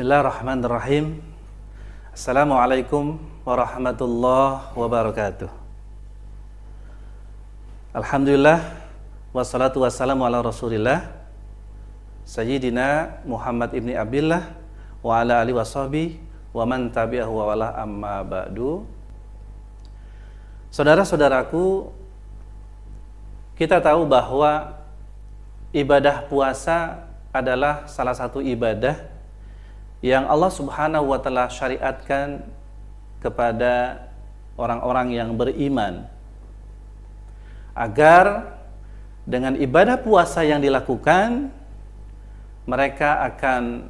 Bismillahirrahmanirrahim. Assalamualaikum warahmatullahi wabarakatuh. Alhamdulillah, wassalatu wassalamu ala rasulillah Sayyidina Muhammad ibni Abdillah wa ala alihi washabihi wa man tabi'ahu wa wala amma ba'du. Saudara-saudaraku, kita tahu bahwa ibadah puasa adalah salah satu ibadah yang Allah Subhanahu wa Ta'ala syariatkan kepada orang-orang yang beriman, agar dengan ibadah puasa yang dilakukan mereka akan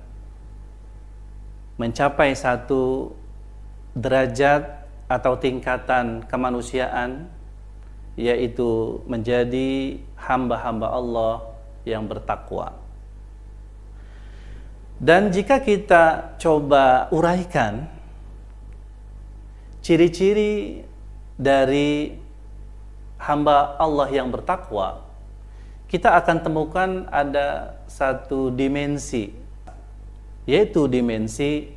mencapai satu derajat atau tingkatan kemanusiaan, yaitu menjadi hamba-hamba Allah yang bertakwa. Dan jika kita coba uraikan ciri-ciri dari hamba Allah yang bertakwa, kita akan temukan ada satu dimensi, yaitu dimensi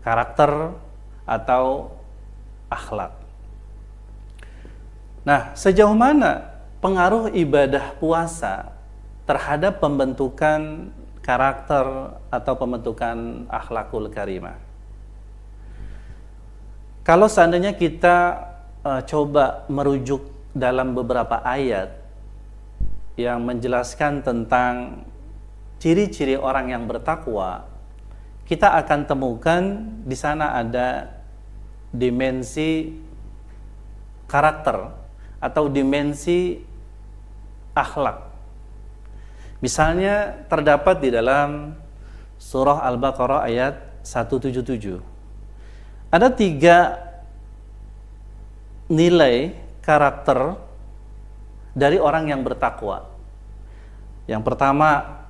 karakter atau akhlak. Nah, sejauh mana pengaruh ibadah puasa terhadap pembentukan karakter atau pembentukan akhlakul karimah? Kalau seandainya kita coba merujuk dalam beberapa ayat yang menjelaskan tentang ciri-ciri orang yang bertakwa, kita akan temukan di sana ada dimensi karakter atau dimensi akhlak. Misalnya terdapat di dalam surah Al-Baqarah ayat 177. Ada 3 nilai karakter dari orang yang bertakwa. Yang pertama,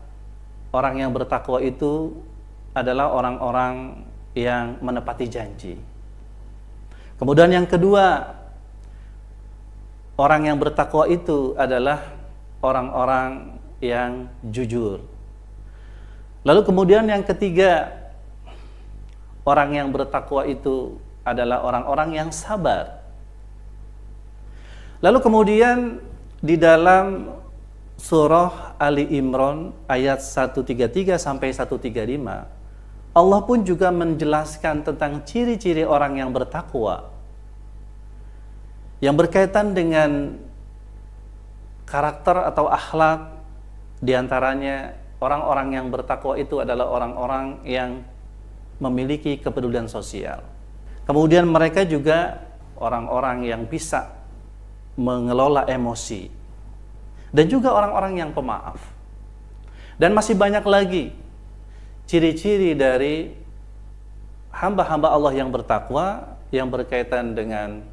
orang yang bertakwa itu adalah orang-orang yang menepati janji. Kemudian yang kedua, orang yang bertakwa itu adalah orang-orang yang jujur. Lalu kemudian yang ketiga, orang yang bertakwa itu adalah orang-orang yang sabar. Lalu kemudian di dalam surah Ali Imran ayat 133 sampai 135, Allah pun juga menjelaskan tentang ciri-ciri orang yang bertakwa yang berkaitan dengan karakter atau akhlak. Di antaranya orang-orang yang bertakwa itu adalah orang-orang yang memiliki kepedulian sosial. Kemudian mereka juga orang-orang yang bisa mengelola emosi, dan juga orang-orang yang pemaaf. Dan masih banyak lagi ciri-ciri dari hamba-hamba Allah yang bertakwa yang berkaitan dengan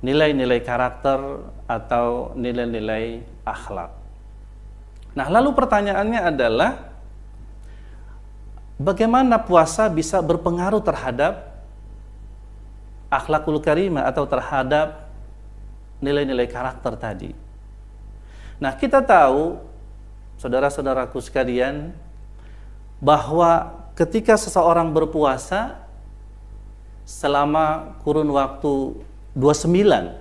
nilai-nilai karakter atau nilai-nilai akhlak. Nah, lalu pertanyaannya adalah bagaimana puasa bisa berpengaruh terhadap akhlakul karimah atau terhadap nilai-nilai karakter tadi. Nah, kita tahu, saudara-saudaraku sekalian, bahwa ketika seseorang berpuasa selama kurun waktu 29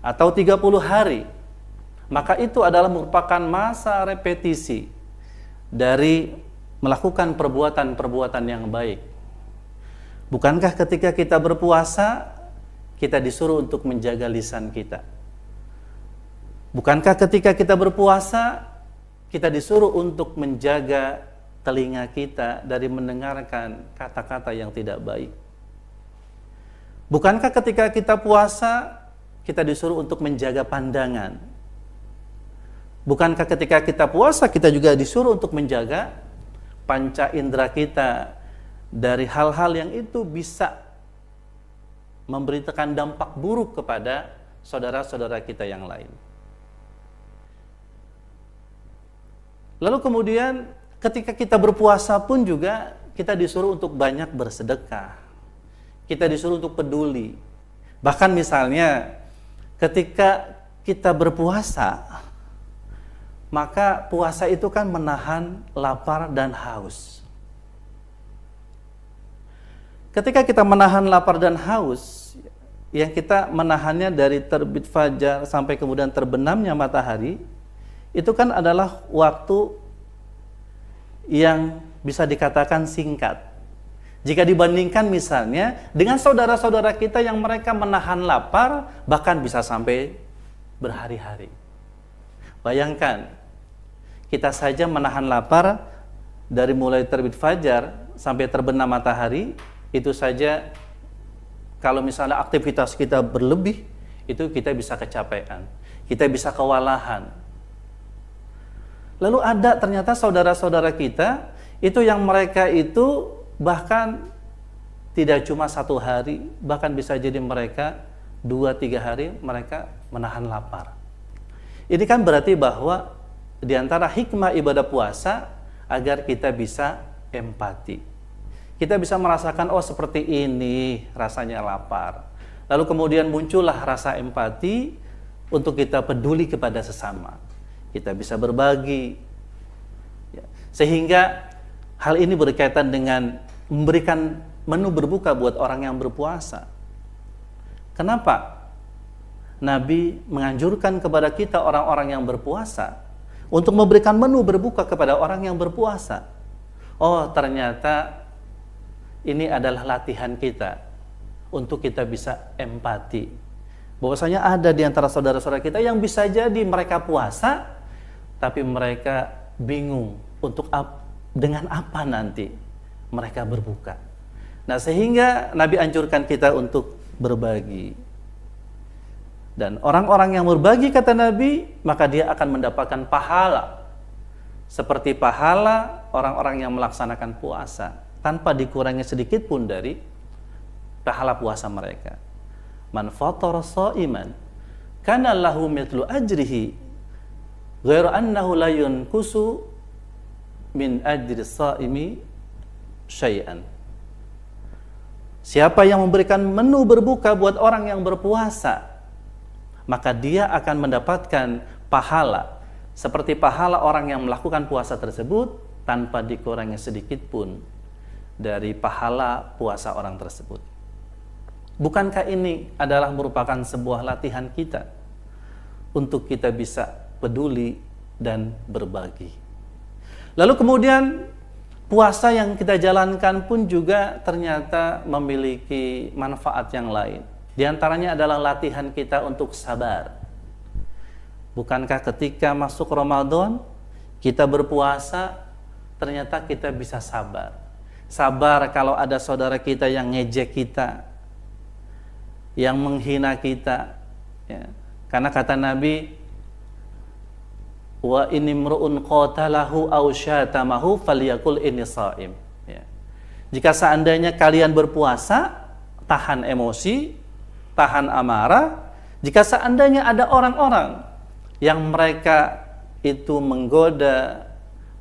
atau 30 hari, maka itu adalah merupakan masa repetisi dari melakukan perbuatan-perbuatan yang baik. Bukankah ketika kita berpuasa, kita disuruh untuk menjaga lisan kita? Bukankah ketika kita berpuasa, kita disuruh untuk menjaga telinga kita dari mendengarkan kata-kata yang tidak baik? Bukankah ketika kita puasa, kita disuruh untuk menjaga pandangan? Bukankah ketika kita puasa, kita juga disuruh untuk menjaga panca indera kita dari hal-hal yang itu bisa memberikan dampak buruk kepada saudara-saudara kita yang lain? Lalu kemudian ketika kita berpuasa pun juga kita disuruh untuk banyak bersedekah. Kita disuruh untuk peduli. Bahkan misalnya ketika kita berpuasa, maka puasa itu kan menahan lapar dan haus. Ketika kita menahan lapar dan haus, yang kita menahannya dari terbit fajar sampai kemudian terbenamnya matahari, itu kan adalah waktu yang bisa dikatakan singkat. Jika dibandingkan misalnya dengan saudara-saudara kita yang mereka menahan lapar bahkan bisa sampai berhari-hari. Bayangkan, kita saja menahan lapar dari mulai terbit fajar sampai terbenam matahari, itu saja kalau misalnya aktivitas kita berlebih, itu kita bisa kecapean, kita bisa kewalahan. Lalu ada ternyata saudara-saudara kita, itu yang mereka itu bahkan tidak cuma 1 hari, bahkan bisa jadi mereka 2-3 hari mereka menahan lapar. Ini kan berarti bahwa di antara hikmah ibadah puasa agar kita bisa empati. Kita bisa merasakan, oh seperti ini rasanya lapar. Lalu kemudian muncullah rasa empati untuk kita peduli kepada sesama. Kita bisa berbagi. Sehingga hal ini berkaitan dengan memberikan menu berbuka buat orang yang berpuasa. Kenapa? Nabi menganjurkan kepada kita orang-orang yang berpuasa untuk memberikan menu berbuka kepada orang yang berpuasa. Oh, ternyata ini adalah latihan kita untuk kita bisa empati. Bahwasanya ada di antara saudara-saudara kita yang bisa jadi mereka puasa, tapi mereka bingung untuk dengan apa nanti mereka berbuka. Nah, sehingga Nabi anjurkan kita untuk berbagi. Dan orang-orang yang berbagi, kata Nabi, maka dia akan mendapatkan pahala seperti pahala orang-orang yang melaksanakan puasa, tanpa dikurangi sedikit pun dari pahala puasa mereka. Man fatara sha'iman kana lahu mithlu ajrihi ghairu annahu la yunkusu min ajri sha'imi syai'an. Siapa yang memberikan menu berbuka buat orang yang berpuasa, maka dia akan mendapatkan pahala seperti pahala orang yang melakukan puasa tersebut tanpa dikurangi sedikit pun dari pahala puasa orang tersebut. Bukankah ini adalah merupakan sebuah latihan kita untuk kita bisa peduli dan berbagi? Lalu kemudian puasa yang kita jalankan pun juga ternyata memiliki manfaat yang lain. Di antaranya adalah latihan kita untuk sabar. Bukankah ketika masuk Ramadan kita berpuasa, ternyata kita bisa sabar. Sabar kalau ada saudara kita yang ngejek kita, yang menghina kita, ya. Karena kata Nabi, wa inimru'un qatalahu aw syatamahu falyakul inni shaim. Ya. Jika seandainya kalian berpuasa, tahan emosi, tahan amarah. Jika seandainya ada orang-orang yang mereka itu menggoda,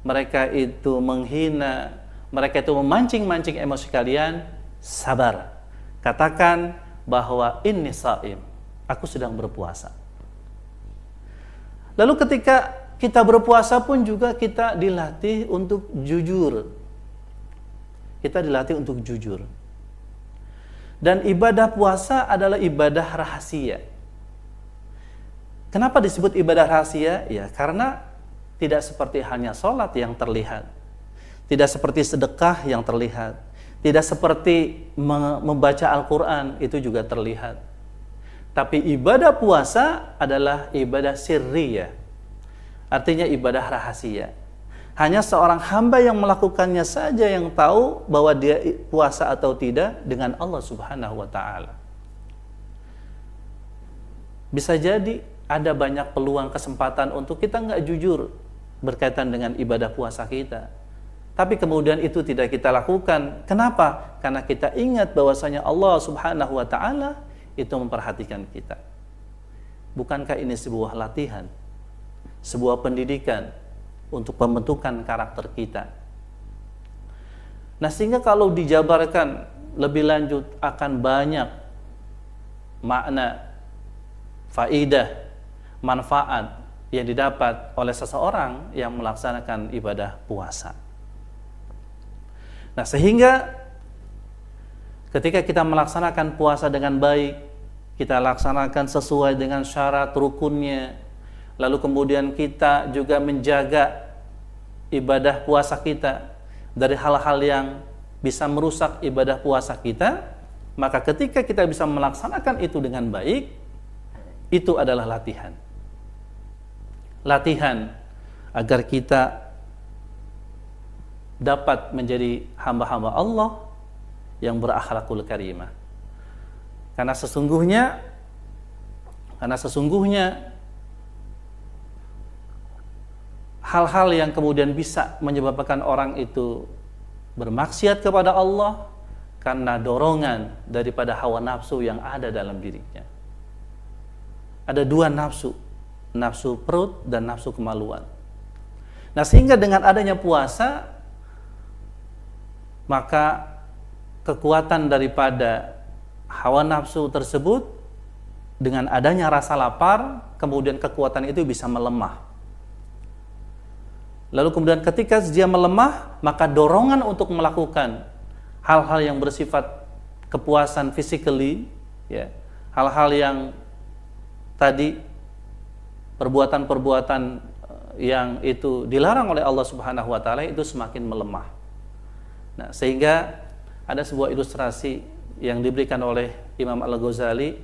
mereka itu menghina, mereka itu memancing-mancing emosi kalian, sabar. Katakan bahwa inni shaim, aku sedang berpuasa. Lalu ketika kita berpuasa pun juga kita dilatih untuk jujur. Kita dilatih untuk jujur. Dan ibadah puasa adalah ibadah rahasia. Kenapa disebut ibadah rahasia? Ya, karena tidak seperti hanya sholat yang terlihat, tidak seperti sedekah yang terlihat, tidak seperti membaca Al-Quran itu juga terlihat. Tapi ibadah puasa adalah ibadah sirriyah, artinya ibadah rahasia. Hanya seorang hamba yang melakukannya saja yang tahu bahwa dia puasa atau tidak dengan Allah Subhanahu wa Ta'ala. Bisa jadi ada banyak peluang kesempatan untuk kita nggak jujur berkaitan dengan ibadah puasa kita, tapi kemudian itu tidak kita lakukan. Kenapa? Karena kita ingat bahwasanya Allah Subhanahu wa Ta'ala itu memperhatikan kita. Bukankah ini sebuah latihan, sebuah pendidikan untuk pembentukan karakter kita? Nah, sehingga kalau dijabarkan lebih lanjut akan banyak makna, faidah, manfaat yang didapat oleh seseorang yang melaksanakan ibadah puasa. Nah, sehingga ketika kita melaksanakan puasa dengan baik, kita laksanakan sesuai dengan syarat rukunnya, lalu kemudian kita juga menjaga ibadah puasa kita dari hal-hal yang bisa merusak ibadah puasa kita, maka ketika kita bisa melaksanakan itu dengan baik, itu adalah latihan. Latihan agar kita dapat menjadi hamba-hamba Allah yang berakhlakul karimah. Karena sesungguhnya hal-hal yang kemudian bisa menyebabkan orang itu bermaksiat kepada Allah karena dorongan daripada hawa nafsu yang ada dalam dirinya. Ada dua nafsu, nafsu perut dan nafsu kemaluan. Nah, sehingga dengan adanya puasa, maka kekuatan daripada hawa nafsu tersebut dengan adanya rasa lapar, kemudian kekuatan itu bisa melemah. Lalu kemudian ketika dia melemah, maka dorongan untuk melakukan hal-hal yang bersifat kepuasan physically, ya, hal-hal yang tadi perbuatan-perbuatan yang itu dilarang oleh Allah Subhanahu wa taala itu semakin melemah. Nah, sehingga ada sebuah ilustrasi yang diberikan oleh Imam Al-Ghazali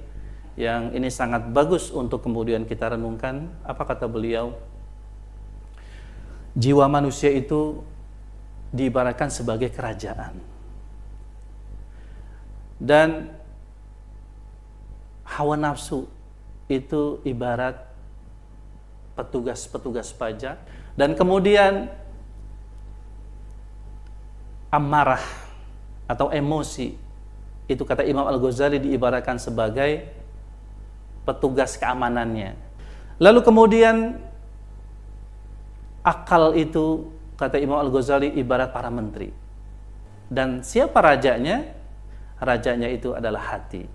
yang ini sangat bagus untuk kemudian kita renungkan. Apa kata beliau? Jiwa manusia itu diibaratkan sebagai kerajaan. Dan hawa nafsu itu ibarat petugas-petugas pajak. Dan kemudian amarah atau emosi, itu kata Imam Al-Ghazali diibaratkan sebagai petugas keamanannya. Lalu kemudian akal itu, kata Imam Al-Ghazali, ibarat para menteri. Dan siapa rajanya? Rajanya itu adalah hati.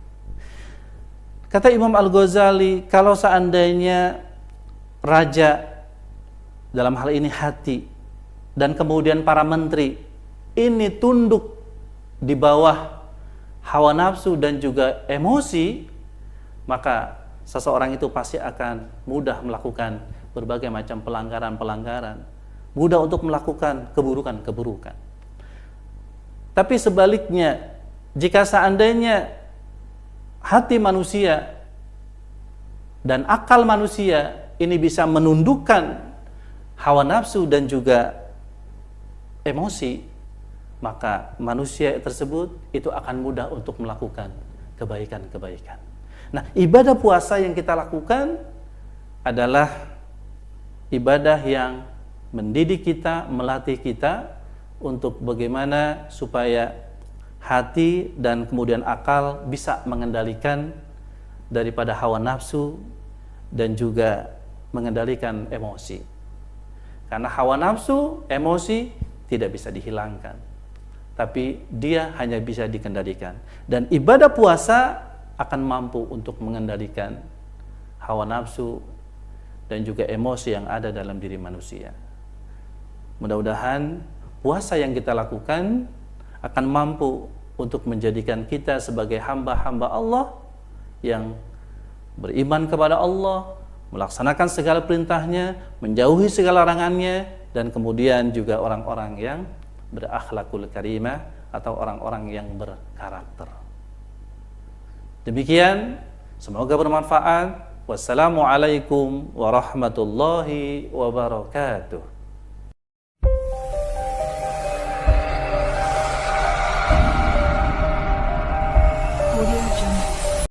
Kata Imam Al-Ghazali, kalau seandainya raja, dalam hal ini hati, dan kemudian para menteri, ini tunduk di bawah hawa nafsu dan juga emosi, maka seseorang itu pasti akan mudah melakukan berbagai macam pelanggaran-pelanggaran, mudah untuk melakukan keburukan-keburukan. Tapi sebaliknya, jika seandainya hati manusia dan akal manusia ini bisa menundukkan hawa nafsu dan juga emosi, maka manusia tersebut itu akan mudah untuk melakukan kebaikan-kebaikan. Nah, ibadah puasa yang kita lakukan adalah ibadah yang mendidik kita, melatih kita untuk bagaimana supaya hati dan kemudian akal bisa mengendalikan daripada hawa nafsu dan juga mengendalikan emosi. Karena hawa nafsu, emosi tidak bisa dihilangkan, tapi dia hanya bisa dikendalikan. Dan ibadah puasa akan mampu untuk mengendalikan hawa nafsu dan juga emosi yang ada dalam diri manusia. Mudah-mudahan puasa yang kita lakukan akan mampu untuk menjadikan kita sebagai hamba-hamba Allah yang beriman kepada Allah, melaksanakan segala perintahnya, menjauhi segala larangannya, dan kemudian juga orang-orang yang berakhlakul karimah atau orang-orang yang berkarakter. Demikian, semoga bermanfaat. Wassalamualaikum warahmatullahi wabarakatuh.